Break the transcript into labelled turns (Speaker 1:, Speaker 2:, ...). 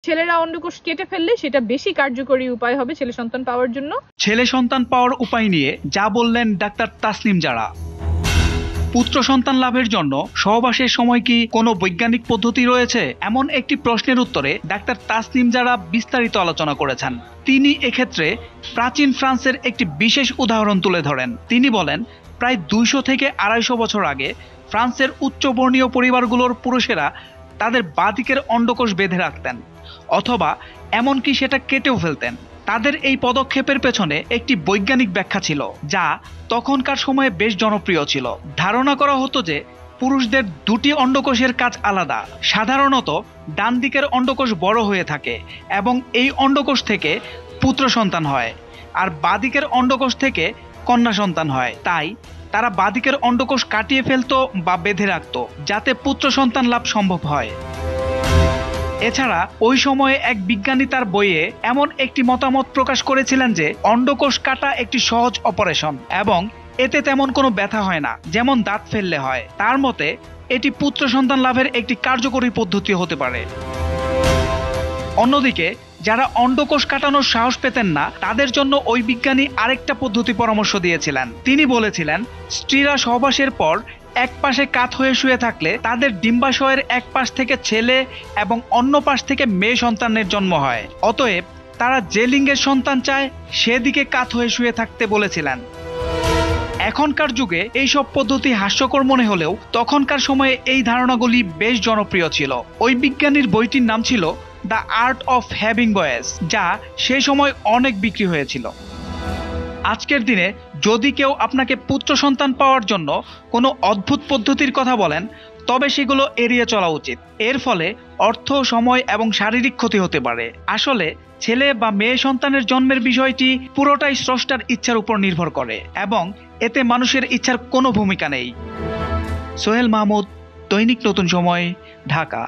Speaker 1: ছেলেরা অন্ডকোষ কেটে ফেললে সেটা বেশি কার্যকরী উপায় হবে ছেলে সন্তান পাওয়ার জন্য।
Speaker 2: ছেলে সন্তান পাওয়ার উপায় নিয়ে যা বললেন ডাক্তার তাসনিম জারা। পুত্র সন্তান লাভের জন্য সহবাসের সময় কি কোনো বৈজ্ঞানিক পদ্ধতি রয়েছে, এমন একটি প্রশ্নের উত্তরে ডাক্তার তাসনিম জারা বিস্তারিত আলোচনা করেছেন। তিনি এক্ষেত্রে প্রাচীন ফ্রান্সের একটি বিশেষ উদাহরণ তুলে ধরেন। তিনি বলেন, প্রায় 200 থেকে 250 বছর আগে ফ্রান্সের উচ্চবর্ণীয় পরিবারগুলোর পুরুষেরা তাদের বাঁদিকের অন্ডকোষ বেঁধে রাখতেন অথবা এমনকি সেটা কেটেও ফেলতেন। তাদের এই পদক্ষেপের পেছনে একটি বৈজ্ঞানিক ব্যাখ্যা ছিল, যা তখনকার সময়ে বেশ জনপ্রিয় ছিল। ধারণা করা হতো যে পুরুষদের দুটি অন্ডকোষের কাজ আলাদা। সাধারণত ডান দিকের অন্ডকোষ বড় হয়ে থাকে এবং এই অন্ডকোষ থেকে পুত্র সন্তান হয়, আর বাঁদিকের অন্ডকোষ থেকে কন্যা সন্তান হয়। তাই তারা বাঁদিকের অন্ডকোষ কাটিয়ে ফেলতো বা বেঁধে রাখতো, যাতে পুত্র সন্তান লাভ সম্ভব হয়। এছাড়া ওই সময়ে এক বিজ্ঞানী তার বইয়ে এমন একটি মতামত প্রকাশ করেছিলেন যে অন্ডকোষ কাটা একটি সহজ অপারেশন এবং এতে তেমন কোনো ব্যথা হয় না, যেমন দাঁত ফেললে হয়। তার মতে এটি পুত্র সন্তান লাভের একটি কার্যকরী পদ্ধতি হতে পারে। অন্যদিকে যারা অন্ডকোষ কাটানোর সাহস পেতেন না, তাদের জন্য ওই বিজ্ঞানী আরেকটা পদ্ধতি পরামর্শ দিয়েছিলেন। তিনি বলেছিলেন, স্ত্রীরা সহবাসের পর এক পাশে কাত হয়ে শুয়ে থাকলে তাদের ডিম্বাশয়ের এক পাশ থেকে ছেলে এবং অন্য পাশ থেকে মেয়ে সন্তানের জন্ম হয়। অতএব তারা যে লিঙ্গের সন্তান চায় সেদিকে কাত হয়ে শুয়ে থাকতে বলেছিলেন। এখনকার যুগে এইসব পদ্ধতি হাস্যকর মনে হলেও তখনকার সময়ে এই ধারণাগুলি বেশ জনপ্রিয় ছিল। ওই বিজ্ঞানীর বইটির নাম ছিল the art of having boys, যা সেই সময় অনেক বিক্রি হয়েছিল। আজকের দিনে যদি কেউ আপনাকে পুত্র সন্তান পাওয়ার জন্য কোনো অদ্ভুত পদ্ধতির কথা বলেন, তবে সেগুলো এড়িয়ে চলা উচিত। এর ফলে অর্থ, সময় এবং শারীরিক ক্ষতি হতে পারে। আসলে ছেলে বা মেয়ে সন্তানের জন্মের বিষয়টি পুরোটাই স্রষ্টার ইচ্ছার উপর নির্ভর করে এবং এতে মানুষের ইচ্ছার কোনো ভূমিকা নেই। সোহেল মাহমুদ, দৈনিক নতুন সময়, ঢাকা।